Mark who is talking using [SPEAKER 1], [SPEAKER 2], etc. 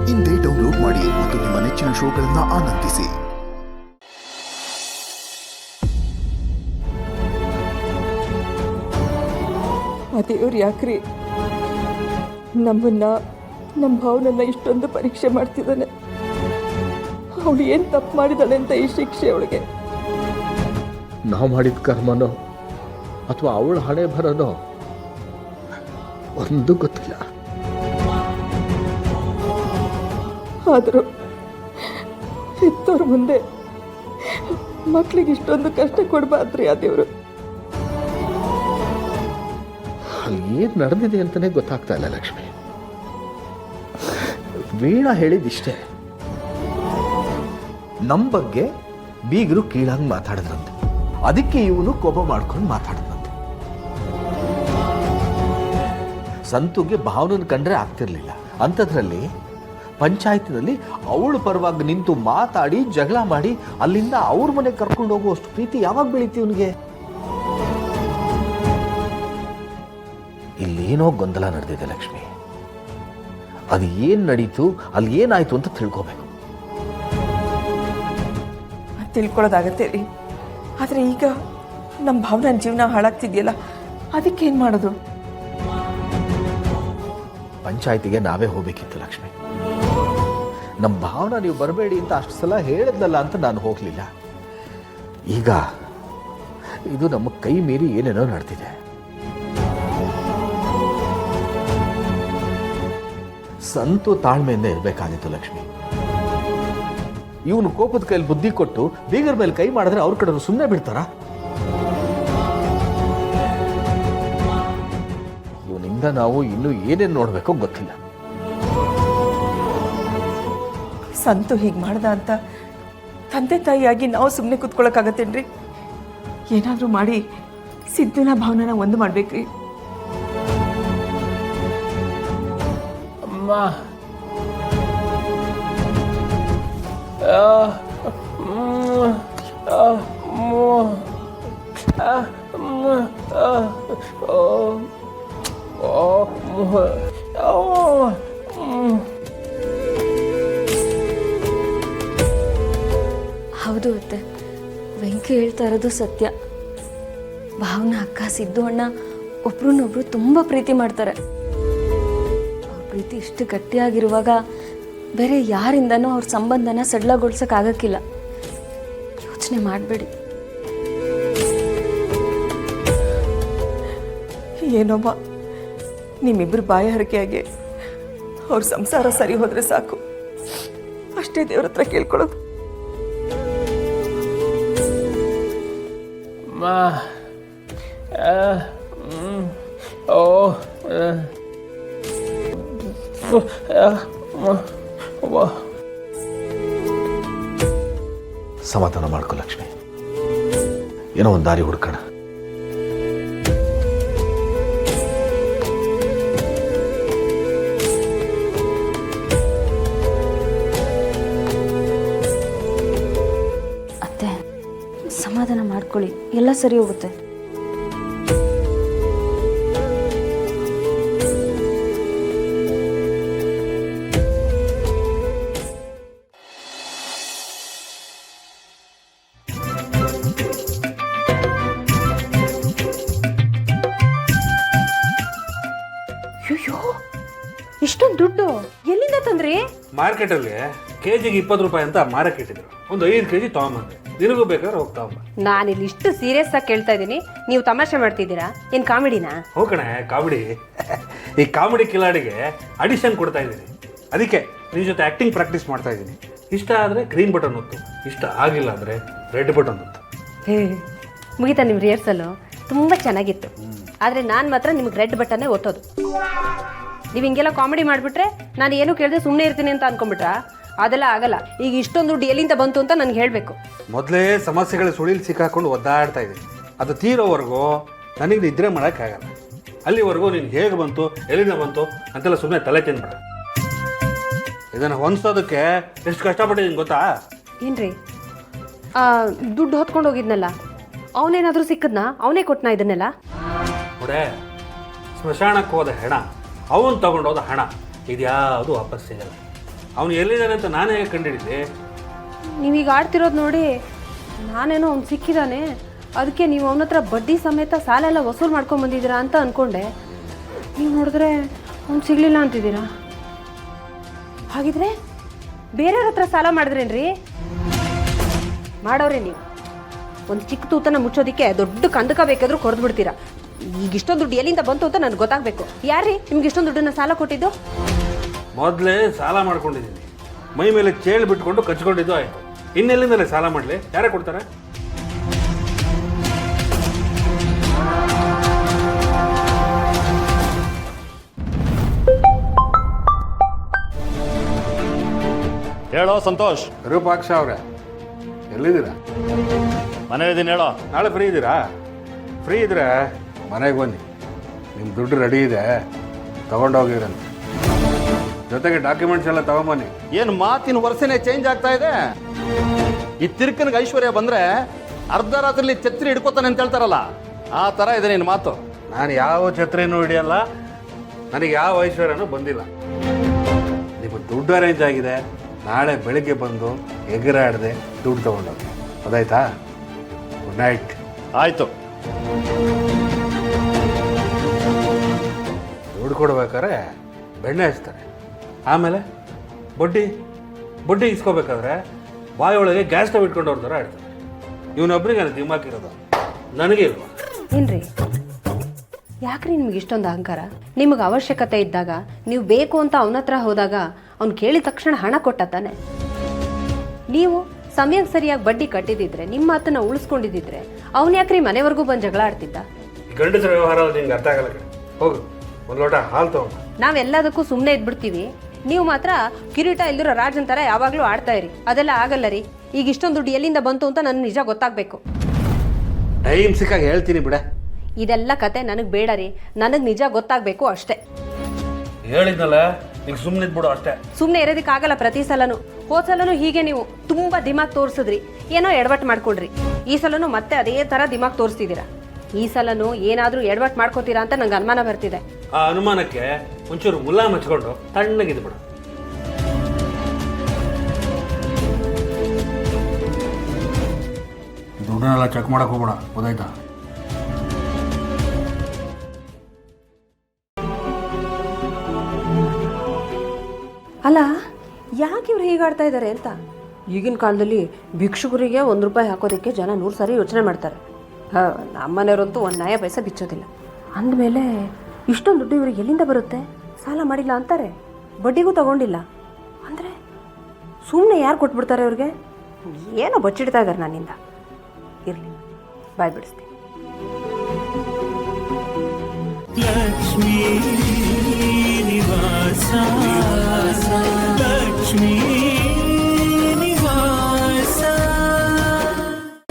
[SPEAKER 1] ಇಂದೇ ಡೌನ್ಲೋಡ್ ಮಾಡಿ ಮತ್ತು ನಿಮ್ಮ ನೆಚ್ಚಿನ ಶೋಗಳನ್ನು ಆನಂದಿಸಿ.
[SPEAKER 2] ದೇವ್ರು ಯಾಕ್ರಿ ನಮ್ಮನ್ನ ನಮ್ಮ ಭಾವನನ್ನ ಇಷ್ಟೊಂದು ಪರೀಕ್ಷೆ ಮಾಡ್ತಿದ್ದಾನೆ? ಅವಳು ಏನು ತಪ್ಪು ಮಾಡಿದಾಳೆ ಅಂತ ಈ ಶಿಕ್ಷೆ ಅವಳಿಗೆ?
[SPEAKER 3] ನಾವು ಮಾಡಿದ ಕರ್ಮನೋ ಅಥವಾ ಅವಳ ಹಣೆ ಬರೋನೋ ಒಂದು ಗೊತ್ತಿಲ್ಲ.
[SPEAKER 2] ಆದರೂ ಹೆತ್ತವ್ರ ಮುಂದೆ ಮಕ್ಕಳಿಗೆ ಇಷ್ಟೊಂದು ಕಷ್ಟ ಕೊಡಬಾರ್ದ್ರಿ ಆ ದೇವರು.
[SPEAKER 3] ಅಲ್ಲಿ ಏನು ನಡೆದಿದೆ ಅಂತಲೇ ಗೊತ್ತಾಗ್ತಾ ಇಲ್ಲ ಲಕ್ಷ್ಮಿ. ವೀಣಾ ಹೇಳಿದಿಷ್ಟೇ, ನಮ್ಮ ಬಗ್ಗೆ ಬೀಗರು ಕೀಳಾಗಿ ಮಾತಾಡಿದ್ರಂತೆ, ಅದಕ್ಕೆ ಇವನು ಕೋಪ ಮಾಡ್ಕೊಂಡು ಮಾತಾಡಿದ್ರಂತೆ. ಸಂತುಗೆ ಭಾವನನ್ನು ಕಂಡ್ರೆ ಆಗ್ತಿರ್ಲಿಲ್ಲ, ಅಂಥದ್ರಲ್ಲಿ ಪಂಚಾಯತಿನಲ್ಲಿ ಅವಳು ಪರವಾಗಿ ನಿಂತು ಮಾತಾಡಿ ಜಗಳ ಮಾಡಿ ಅಲ್ಲಿಂದ ಅವ್ರ ಮನೆಗೆ ಕರ್ಕೊಂಡು ಹೋಗುವಷ್ಟು ಪ್ರೀತಿ ಯಾವಾಗ ಬೆಳೀತಿ ಇವನಿಗೆ? ಇಲ್ಲೇನೋ ಗೊಂದಲ ನಡೆದಿದೆ ಲಕ್ಷ್ಮಿ. ಅದು ಏನು ನಡೀತು, ಅಲ್ಲಿ ಏನಾಯ್ತು ಅಂತ ತಿಳ್ಕೋಬೇಕು.
[SPEAKER 2] ತಿಳ್ಕೊಳ್ಳೋದಾಗತ್ತೆ ರೀ, ಆದರೆ ಈಗ ನಮ್ಮ ಭಾವನ ಜೀವನ ಹಾಳಾಗ್ತಿದೆಯಲ್ಲ, ಅದಕ್ಕೇನು ಮಾಡೋದು?
[SPEAKER 3] ಪಂಚಾಯತಿಗೆ ನಾವೇ ಹೋಗ್ಬೇಕಿತ್ತು ಲಕ್ಷ್ಮಿ. ನಮ್ಮ ಭಾವನ ನೀವು ಬರಬೇಡಿ ಅಂತ ಅಷ್ಟು ಸಲ ಹೇಳಿದ್ಲಲ್ಲ ಅಂತ ನಾನು ಹೋಗಲಿಲ್ಲ. ಈಗ ಇದು ನಮ್ಮ ಕೈ ಮೀರಿ ಏನೇನೋ ನಡೆದಿದೆ. ಸಂತು ತಾಳ್ಮೆಯಿಂದ ಇರಬೇಕಾಗಿತ್ತು ಲಕ್ಷ್ಮಿ. ಇವನು ಕೋಪದ ಕೈಯಲ್ಲಿ ಬುದ್ಧಿ ಕೊಟ್ಟು ಬೀಗರ ಮೇಲೆ ಕೈ ಮಾಡಿದ್ರೆ ಅವ್ರ ಕಡೆ ಸುಮ್ಮನೆ ಬಿಡ್ತಾರ? ಇವನಿಂದ ನಾವು ಇನ್ನೂ ಏನೇನು ನೋಡಬೇಕೋ ಗೊತ್ತಿಲ್ಲ.
[SPEAKER 2] ಸಂತು ಹೀಗೆ ಮಾಡ್ದ ಅಂತ ತಂದೆ ತಾಯಿಯಾಗಿ ನಾವು ಸುಮ್ಮನೆ ಕೂತ್ಕೊಳ್ಳೋಕ್ಕಾಗತ್ತೇನ್ರಿ? ಏನಾದರೂ ಮಾಡಿ ಸಿದ್ಧನ ಭಾವನನ ಒಂದು ಮಾಡ್ಬೇಕ್ರಿ.
[SPEAKER 4] ಅಮ್ಮ
[SPEAKER 5] ಹೌದು ಅತ್ತೆ, ವೆಂಕಿ ಹೇಳ್ತಾ ಇರೋದು ಸತ್ಯ. ಭಾವನ ಅಕ್ಕ ಸಿದ್ದು ಅಣ್ಣ ಒಬ್ರನ್ನೊಬ್ರು ತುಂಬ ಪ್ರೀತಿ ಮಾಡ್ತಾರೆ. ಅವ್ರ ಪ್ರೀತಿ ಇಷ್ಟು ಗಟ್ಟಿಯಾಗಿರುವಾಗ ಬೇರೆ ಯಾರಿಂದನೂ ಅವ್ರ ಸಂಬಂಧನ ಸಡ್ಲಗೊಳ್ಸೋಕ್ಕಾಗಕ್ಕಿಲ್ಲ. ಯೋಚನೆ ಮಾಡಬೇಡಿ.
[SPEAKER 2] ಏನೋಮ್ಮ, ನಿಮ್ಮಿಬ್ಬರು ಬಾಯ ಹರಕೆಯಾಗಿ ಅವ್ರ ಸಂಸಾರ ಸರಿ ಹೋದರೆ ಸಾಕು, ಅಷ್ಟೇ ದೇವ್ರ ಹತ್ರ ಕೇಳ್ಕೊಳ್ಳೋದು.
[SPEAKER 3] ಸಮಾಧಾನ ಮಾಡ್ಕೊ ಲಕ್ಷ್ಮಿ, ಏನೋ ಒಂದು ದಾರಿ ಹುಡ್ಕೋಣ.
[SPEAKER 5] ಅತ್ತೆ, ಸಮಾಧಾನ ಮಾಡ್ಕೊಳ್ಳಿ, ಎಲ್ಲ ಸರಿ ಹೋಗುತ್ತೆ.
[SPEAKER 6] ಅಯ್ಯೋ, ಇಷ್ಟೊಂದು ದುಡ್ಡು ಎಲ್ಲಿಂದ ತಂದ್ರಿ?
[SPEAKER 4] ಮಾರ್ಕೆಟಲ್ಲಿ ಕೆಜಿಗೆ 20 ರೂಪಾಯಿ ಅಂತ ಮಾರಕ್ಕೆ ಇಟ್ಟಿದ್ರು. ಒಂದು 5 ಕೆಜಿ ತಗೊಂಬಂದೆ. ನಿನಗೂ ಬೇಕಾದ್ರೆ ಹೋಗ್ತಾ ಹೋಗ.
[SPEAKER 6] ನಾನಿಲ್ಲಿ ಇಷ್ಟು ಸೀರಿಯಸ್ ಆಗಿ ಕೇಳ್ತಾ ಇದ್ದೀನಿ, ನೀವು ತಮಾಷೆ ಮಾಡ್ತಿದ್ದೀರಾ? ಏನ್ ಕಾಮಿಡಿನಾ?
[SPEAKER 4] ಹೋಗಣೆ ಕಾಮಿಡಿ. ಈ ಕಾಮಿಡಿ ಕಿಲಾಡಿಗೆ ಅಡಿಷನ್ ಕೊಡ್ತಾ ಇದ್ದೀನಿ. ಅದಕ್ಕೆ ನಿನ್ನ ಜೊತೆ ಆ್ಯಕ್ಟಿಂಗ್ ಪ್ರಾಕ್ಟೀಸ್ ಮಾಡ್ತಾ ಇದ್ದೀನಿ. ಇಷ್ಟ ಆದರೆ ಗ್ರೀನ್ ಬಟನ್ ಒತ್ತು, ಇಷ್ಟ ಆಗಿಲ್ಲ ಅಂದರೆ ರೆಡ್ ಬಟನ್ ಒತ್ತು.
[SPEAKER 6] ಮುಗಿತಾ ನಿಮ್ಮ ರಿಹರ್ಸಲು? ತುಂಬ ಚೆನ್ನಾಗಿತ್ತು. ಆದರೆ ನಾನು ಮಾತ್ರ ನಿಮ್ಗೆ ರೆಡ್ ಬಟನ್ನೇ ಒತ್ತೋದು. ನೀವು ಹಿಂಗೆಲ್ಲ ಕಾಮಿಡಿ ಮಾಡಿಬಿಟ್ರೆ ನಾನು ಏನು ಕೇಳಿದೆ ಸುಮ್ಮನೆ ಇರ್ತೀನಿ ಅಂತ ಅನ್ಕೊಂಡ್ಬಿಟ್ರಾ? ಅದೆಲ್ಲ ಆಗಲ್ಲ. ಈಗ ಇಷ್ಟೊಂದು ದುಡ್ಡು ಎಲ್ಲಿಂದ ಬಂತು ಅಂತ ನನಗೆ ಹೇಳಬೇಕು.
[SPEAKER 4] ಮೊದಲೇ ಸಮಸ್ಯೆಗಳ ಸುಳಿಲಿ ಸಿಕ್ಕಾಕೊಂಡು ಒದ್ದಾಡ್ತಾ ಇದ್ದೀನಿ. ಅದು ತೀರೋವರೆಗೂ ನನಗೆ ನಿದ್ರೆ ಮಾಡೋಕ್ಕಾಗಲ್ಲ. ಅಲ್ಲಿವರೆಗೂ ನೀನು ಹೇಗೆ ಬಂತು, ಎಲ್ಲಿಂದ ಬಂತು ಅಂತೆಲ್ಲ ಸುಮ್ಮನೆ ತಲೆ ತಿನ್ಬೇಡ. ಇದನ್ನು ಹೊಂದಿಸೋದಕ್ಕೆ ಎಷ್ಟು ಕಷ್ಟಪಟ್ಟಿದ್ದೀನಿ ಗೊತ್ತಾ?
[SPEAKER 6] ಏನ್ರಿ ದುಡ್ಡು ಹೊತ್ಕೊಂಡು ಹೋಗಿದ್ನಲ್ಲ, ಅವನೇನಾದರೂ ಸಿಕ್ಕದ್ನಾ? ಅವನೇ ಕೊಟ್ಟನಾ ಇದನ್ನೆಲ್ಲ?
[SPEAKER 4] ನೋಡೆ, ಸ್ಮಶಾನಕ್ಕೆ ಹೋದ ಹೆಣ, ಅವನು ತಗೊಂಡೋದ ಹಣ, ಇದ್ಯಾವುದು ವಾಪಸ್ ಸಿಗಲ್ಲ. ಅವನು ಎಲ್ಲಿದ್ದಾನೆ ಅಂತ ನಾನು ಹೇಗೆ ಕಂಡುಹಿಡಿದೆ?
[SPEAKER 6] ನೀವೀಗ ಆಡ್ತಿರೋದು ನೋಡಿ ನಾನೇನೋ ಅವ್ನು ಸಿಕ್ಕಿದ್ದಾನೆ, ಅದಕ್ಕೆ ನೀವು ಅವನ ಹತ್ರ ಬಡ್ಡಿ ಸಮೇತ ಸಾಲ ಎಲ್ಲ ವಸೂಲು ಮಾಡ್ಕೊಂಡು ಬಂದಿದ್ದೀರಾ ಅಂತ ಅಂದ್ಕೊಂಡೆ. ನೀವು ನೋಡಿದ್ರೆ ಅವ್ನು ಸಿಗಲಿಲ್ಲ ಅಂತಿದ್ದೀರಾ. ಹಾಗಿದ್ರೆ ಬೇರೆಯವ್ರ ಹತ್ರ ಸಾಲ ಮಾಡಿದ್ರೇನ್ರಿ? ಮಾಡೋರಿ ನೀವು. ಒಂದು ಚಿಕ್ಕ ತೂತನ ಮುಚ್ಚೋದಕ್ಕೆ ದೊಡ್ಡ ಕಂದಕ ಬೇಕಾದರೂ ಕೊರೆದು ಬಿಡ್ತೀರಾ. ಈಗ ಇಷ್ಟೊಂದು ದುಡ್ಡು ಎಲ್ಲಿಂದ ಬಂತು ಅಂತ ನನಗೆ ಗೊತ್ತಾಗಬೇಕು. ಯಾರೀ ನಿಮ್ಗೆ ಇಷ್ಟೊಂದು ದುಡ್ಡನ್ನ ಸಾಲ ಕೊಟ್ಟಿದ್ದು?
[SPEAKER 4] ಮೊದಲೇ ಸಾಲ ಮಾಡ್ಕೊಂಡಿದ್ದೀನಿ, ಮೈ ಮೇಲೆ ಚೇಳು ಬಿಟ್ಕೊಂಡು ಕಚ್ಕೊಂಡಿದ್ದು ಆಯಿತು. ಇನ್ನೆಲ್ಲಿಂದಲೇ ಸಾಲ ಮಾಡಲಿ? ಯಾರೇ ಕೊಡ್ತಾರೆ?
[SPEAKER 7] ಹೇಳೋ ಸಂತೋಷ್.
[SPEAKER 4] ವಿರೂಪಾಕ್ಷ ಅವರೇ, ಎಲ್ಲಿದ್ದೀರಾ?
[SPEAKER 7] ಮನೇಲಿದ್ದೀನಿ, ಹೇಳೋ.
[SPEAKER 4] ನಾಳೆ ಫ್ರೀ ಇದ್ದೀರಾ? ಫ್ರೀ ಇದ್ರೆ ಮನೆಗೆ ಬನ್ನಿ, ನಿಮ್ಮ ದುಡ್ಡು ರೆಡಿ ಇದೆ, ತಗೊಂಡೋಗಿರಂತೆ. ಜೊತೆಗೆ ಡಾಕ್ಯುಮೆಂಟ್ಸ್ ಎಲ್ಲ ತಗೊಂಬನ್ನಿ.
[SPEAKER 7] ಏನು ಮಾತಿನ ವರ್ಷನೇ ಚೇಂಜ್ ಆಗ್ತಾ ಇದೆ. ಈ ತಿರ್ಕನಿಗೆ ಐಶ್ವರ್ಯ ಬಂದ್ರೆ ಅರ್ಧ ರಾತ್ರಿಲಿ ಛತ್ರಿ ಹಿಡ್ಕೋತಾನೆ ಅಂತ ಹೇಳ್ತಾರಲ್ಲ, ಆ ಥರ ಇದೆ ನಿನ್ನ ಮಾತು.
[SPEAKER 4] ನಾನು ಯಾವ ಛತ್ರಿನೂ ಹಿಡಿಯಲ್ಲ, ನನಗೆ ಯಾವ ಐಶ್ವರ್ಯನೂ ಬಂದಿಲ್ಲ. ನಿಮ್ಮ ದುಡ್ಡು ಅರೇಂಜ್ ಆಗಿದೆ, ನಾಳೆ ಬೆಳಿಗ್ಗೆ ಬಂದು ಎಗರಾಡದೆ ದುಡ್ಡು ತಗೊಂಡೋಗಿ. ಅದಾಯ್ತಾ? Good night.
[SPEAKER 7] ಆಯಿತು.
[SPEAKER 4] ದುಡ್ಡು ಕೊಡ್ಬೇಕಾದ್ರೆ ಬೆಣ್ಣೆ ಹಚ್ತಾರೆ, ಆಮೇಲೆ ಬಡ್ಡಿ ಇಸ್ಕೋಬೇಕಾದ್ರೆ ಬಾಯೊಳಗೆ ಗ್ಯಾಸ್ ಸ್ಟವ್ ಇಟ್ಕೊಂಡು ಅವ್ರ ಥರ ಆಡ್ತಾರೆ. ಇವನೊಬ್ಬರಿಗೆ ನಾನು ದಿಮಾಕಿರೋದು, ನನಗೆ ಇಲ್ವಾ?
[SPEAKER 6] ಏನ್ರಿ ಯಾಕ್ರಿ ನಿಮ್ಗೆ ಇಷ್ಟೊಂದು ಅಹಂಕಾರ? ನಿಮಗೆ ಅವಶ್ಯಕತೆ ಇದ್ದಾಗ ನೀವು ಬೇಕು ಅಂತ ಅವನ ಹತ್ರ ಹೋದಾಗ ಅವ್ನು ಕೇಳಿದ ತಕ್ಷಣ ಹಣ ಕೊಟ್ಟ ತಾನೆ. ನೀವು ಸಮಯಕ್ಕೆ ಸರಿಯಾಗಿ ಬಡ್ಡಿ ಕಟ್ಟಿದಿದ್ರೆ, ನಿಮ್ಮ ಮಾತನ್ನ ಉಳಿಸ್ಕೊಂಡಿದ್ದಿದ್ರೆ ಅವ್ನು ಯಾಕ್ರಿ ಮನೆವರೆಗೂ ಬಂದು ಜಗಳ ಆಡ್ತಿದ್ದ?
[SPEAKER 4] ಗಂಡಸರ ವ್ಯವಹಾರ ನಿಂಗೆ ಅರ್ಥ ಆಗಲ್ಲ ಕಡೆ. ಹೋಗು, ಒಂದು ಲೋಟ ಹಾಲು ತಗೊಂಡು.
[SPEAKER 6] ನಾವೆಲ್ಲದಕ್ಕೂ ಸುಮ್ಮನೆ ಇದ್ಬಿಡ್ತೀವಿ, ನೀವು ಮಾತ್ರ ಕಿರೀಟ ಇಲ್ದಿರೋ ರಾಜನ್ ಥರ ಯಾವಾಗಲೂ ಆಡ್ತಾ ಇರಿ. ಅದೆಲ್ಲ ಆಗಲ್ಲ ರೀ. ಈಗ ಇಷ್ಟೊಂದು ದುಡ್ಡು ಎಲ್ಲಿಂದ ಬಂತು ಅಂತ ನನಗೆ ನಿಜ ಗೊತ್ತಾಗಬೇಕು.
[SPEAKER 4] ಟೈಮ್ ಸಿಕ್ಕಾಗ ಹೇಳ್ತೀನಿ ಬಿಡೆ.
[SPEAKER 6] ಇದೆಲ್ಲ ಕತೆ ನನಗೆ ಬೇಡ ರೀ, ನನಗೆ ನಿಜ ಗೊತ್ತಾಗಬೇಕು ಅಷ್ಟೇ.
[SPEAKER 4] ಹೇಳಿದ್ನಲ್ಲ, ಈಗ ಸುಮ್ಮನೆ ಇದ್ಬಿಡು ಅಷ್ಟೇ.
[SPEAKER 6] ಸುಮ್ಮನೆ ಇರೋದಕ್ಕಾಗಲ್ಲ. ಪ್ರತಿ ಸಲನೂ, ಹೋದ ಸಲನೂ ಹೀಗೆ ನೀವು ತುಂಬ ದಿಮಾಗ್ ತೋರಿಸಿದ್ರಿ, ಏನೋ ಎಡವಟ್ಟು ಮಾಡ್ಕೊಡ್ರಿ. ಈ ಸಲನೂ ಮತ್ತೆ ಅದೇ ಥರ ದಿಮಾಗ್ ತೋರಿಸ್ತಿದ್ದೀರಾ. ಈ ಸಲನೂ ಏನಾದರೂ ಎಡವಟ್ಟು ಮಾಡ್ಕೋತೀರಾ ಅಂತ ನಂಗೆ ಅನುಮಾನ ಬರ್ತಿದೆ.
[SPEAKER 4] ಆ ಅನುಮಾನಕ್ಕೆ ಒಂಚೂರು ಮುಲ್ಲ ಮಚ್ಕೊಂಡು ತಣ್ಣಗಿದ್ಬಿಡು. ದುಡ್ಡನ್ನೆಲ್ಲ ಚೆಕ್ ಮಾಡಕ್ ಹೋಗ್ಬೇಡ, ಗೊತ್ತಾಯ್ತಾ?
[SPEAKER 6] ಅಲ್ಲ, ಯಾಕೆ ಇವ್ರು ಹೀಗಾಡ್ತಾ ಇದ್ದಾರೆ ಅಂತ. ಈಗಿನ ಕಾಲದಲ್ಲಿ ಭಿಕ್ಷುಕರಿಗೆ 1 ರೂಪಾಯಿ ಹಾಕೋದಕ್ಕೆ ಜನ 100 ಸಾರಿ ಯೋಚನೆ ಮಾಡ್ತಾರೆ. ನಮ್ಮನೆಯವರಂತೂ 1 ನಯ ಪೈಸೆ ಬಿಚ್ಚೋದಿಲ್ಲ. ಅಂದಮೇಲೆ ಇಷ್ಟೊಂದು ದುಡ್ಡು ಇವ್ರಿಗೆ ಎಲ್ಲಿಂದ ಬರುತ್ತೆ? ಸಾಲ ಮಾಡಿಲ್ಲ ಅಂತಾರೆ, ಬಡ್ಡಿಗೂ ತಗೊಂಡಿಲ್ಲ ಅಂದರೆ ಸುಮ್ಮನೆ ಯಾರು ಕೊಟ್ಬಿಡ್ತಾರೆ ಅವ್ರಿಗೆ? ಏನೋ ಬಚ್ಚಿಡ್ತಾ ಇದ್ದಾರೆ ನನ್ನಿಂದ. ಇರಲಿ, ಬಾಯ್ ಬಿಡಿಸ್ತೀನಿ.
[SPEAKER 8] ಲಕ್ಷ್ಮೀ ನಿವಾಸ